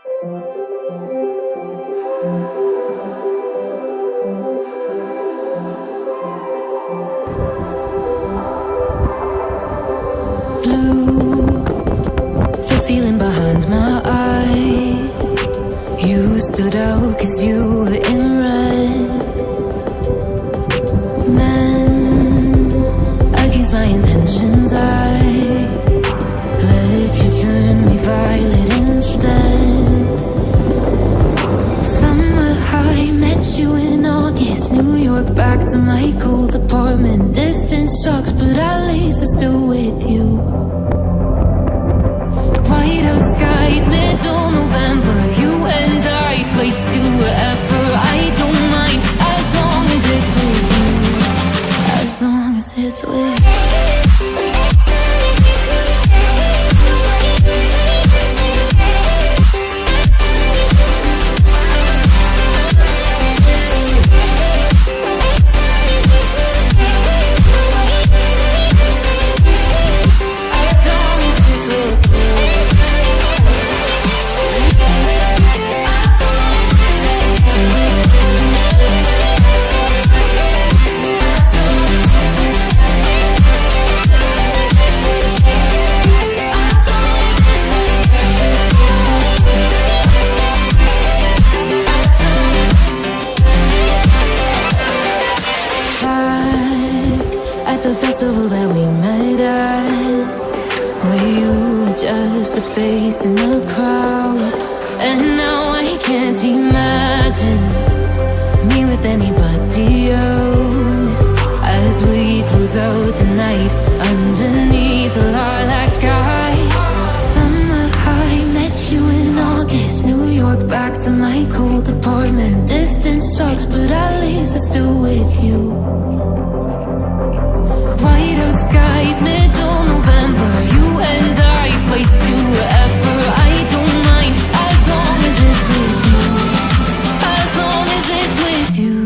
Blue, the feeling behind my eyes. You stood out 'cause you were in red. Men against my intentions, I let you turn me violet instead. Summer high, met you in August. New York, back to my cold apartment. Distance sucks, but at least I'm still with you. White out skies, middle November. You and I, flights to wherever. I don't mind, as long as it's with you. As long as it's with you. At the festival that we met at, where you were just a face in the crowd. And now I can't imagine me with anybody else. As we close out the night underneath the lilac sky. Summer high, met you in August. New York, back to my cold apartment. Distance sucks, but at least I'm still with you. White out skies, middle November. You and I, flights to wherever. I don't mind, as long as it's with you. As long as it's with you.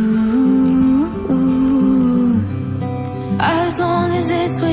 As long as it's with you.